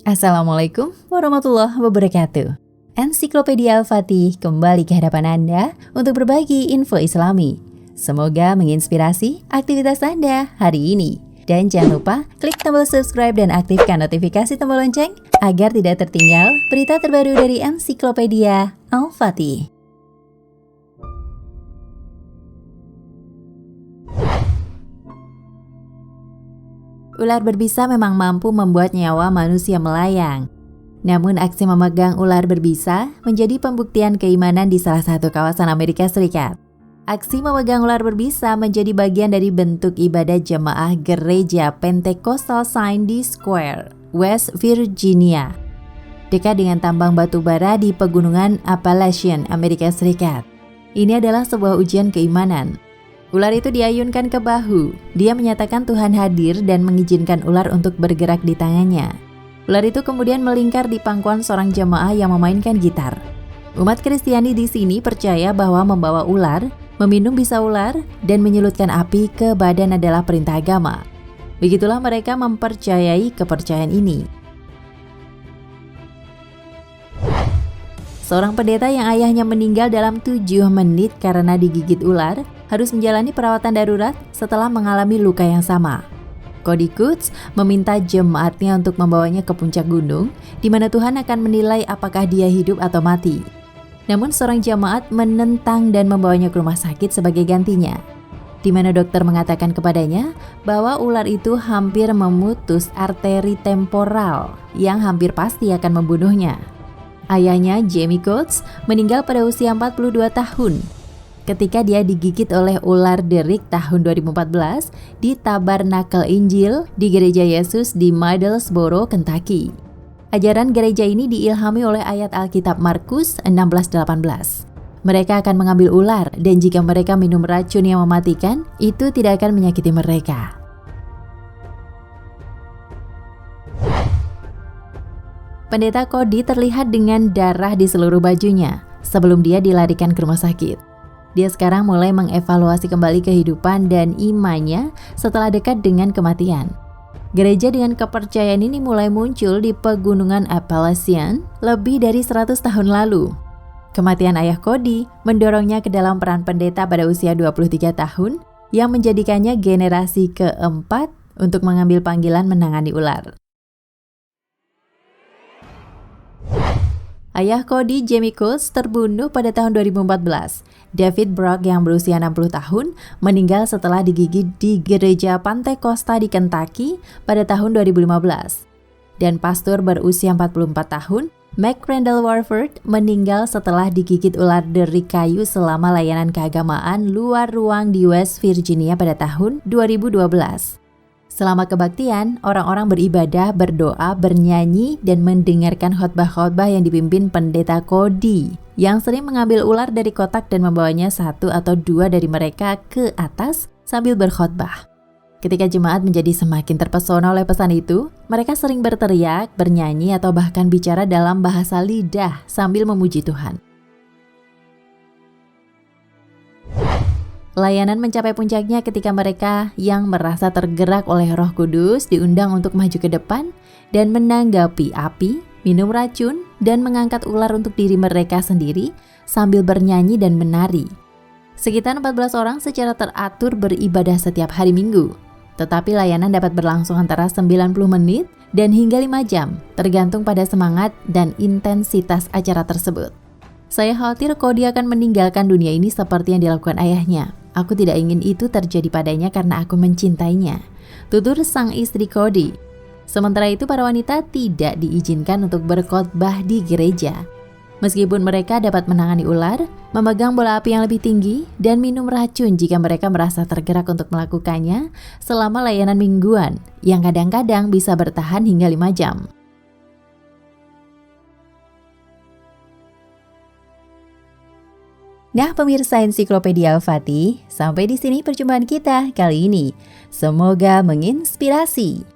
Assalamualaikum warahmatullahi wabarakatuh. Ensiklopedia Al-Fatih kembali ke hadapan Anda untuk berbagi info Islami. Semoga menginspirasi aktivitas Anda hari ini. Dan jangan lupa klik tombol subscribe dan aktifkan notifikasi tombol lonceng agar tidak tertinggal berita terbaru dari Ensiklopedia Al-Fatih. Ular berbisa memang mampu membuat nyawa manusia melayang. Namun aksi memegang ular berbisa menjadi pembuktian keimanan di salah satu kawasan Amerika Serikat. Aksi memegang ular berbisa menjadi bagian dari bentuk ibadah jemaah gereja Pentecostal Sandy Square, West Virginia, dekat dengan tambang batu bara di pegunungan Appalachian, Amerika Serikat. Ini adalah sebuah ujian keimanan. Ular itu diayunkan ke bahu. Dia menyatakan Tuhan hadir dan mengizinkan ular untuk bergerak di tangannya. Ular itu kemudian melingkar di pangkuan seorang jemaah yang memainkan gitar. Umat Kristiani di sini percaya bahwa membawa ular, meminum bisa ular, dan menyulutkan api ke badan adalah perintah agama. Begitulah mereka mempercayai kepercayaan ini. Seorang pendeta yang ayahnya meninggal dalam 7 menit karena digigit ular harus menjalani perawatan darurat setelah mengalami luka yang sama. Cody Coates meminta jemaatnya untuk membawanya ke puncak gunung, di mana Tuhan akan menilai apakah dia hidup atau mati. Namun seorang jemaat menentang dan membawanya ke rumah sakit sebagai gantinya, di mana dokter mengatakan kepadanya bahwa ular itu hampir memutus arteri temporal yang hampir pasti akan membunuhnya. Ayahnya, Jamie Coates, meninggal pada usia 42 tahun ketika dia digigit oleh ular derik tahun 2014 di Tabernakel Injil di Gereja Yesus di Middlesboro, Kentucky. Ajaran gereja ini diilhami oleh ayat Alkitab Markus 16:18. Mereka akan mengambil ular dan jika mereka minum racun yang mematikan, itu tidak akan menyakiti mereka. Pendeta Cody terlihat dengan darah di seluruh bajunya sebelum dia dilarikan ke rumah sakit. Dia sekarang mulai mengevaluasi kembali kehidupan dan imannya setelah dekat dengan kematian. Gereja dengan kepercayaan ini mulai muncul di pegunungan Appalachian lebih dari 100 tahun lalu. Kematian ayah Cody mendorongnya ke dalam peran pendeta pada usia 23 tahun yang menjadikannya generasi keempat untuk mengambil panggilan menangani ular. Ayah Cody, Jamie Coates, terbunuh pada tahun 2014. David Brock yang berusia 60 tahun meninggal setelah digigit di gereja Pantai Costa di Kentucky pada tahun 2015. Dan pastor berusia 44 tahun, Mac Randall Warford, meninggal setelah digigit ular derik kayu selama layanan keagamaan luar ruang di West Virginia pada tahun 2012. Selama kebaktian, orang-orang beribadah, berdoa, bernyanyi, dan mendengarkan khotbah-khotbah yang dipimpin pendeta Cody, yang sering mengambil ular dari kotak dan membawanya satu atau dua dari mereka ke atas sambil berkhotbah. Ketika jemaat menjadi semakin terpesona oleh pesan itu, mereka sering berteriak, bernyanyi, atau bahkan bicara dalam bahasa lidah sambil memuji Tuhan. Layanan mencapai puncaknya ketika mereka yang merasa tergerak oleh Roh Kudus diundang untuk maju ke depan dan menanggapi api, minum racun, dan mengangkat ular untuk diri mereka sendiri sambil bernyanyi dan menari. Sekitar 14 orang secara teratur beribadah setiap hari Minggu, tetapi layanan dapat berlangsung antara 90 menit dan hingga 5 jam, tergantung pada semangat dan intensitas acara tersebut. Saya khawatir Cody akan meninggalkan dunia ini seperti yang dilakukan ayahnya. Aku tidak ingin itu terjadi padanya karena aku mencintainya, tutur sang istri Cody. Sementara itu para wanita tidak diizinkan untuk berkhotbah di gereja. Meskipun mereka dapat menangani ular, memegang bola api yang lebih tinggi, dan minum racun jika mereka merasa tergerak untuk melakukannya selama layanan mingguan, yang kadang-kadang bisa bertahan hingga 5 jam. Nah, pemirsa Ensiklopedia Al-Fatih, sampai di sini perjumpaan kita kali ini. Semoga menginspirasi.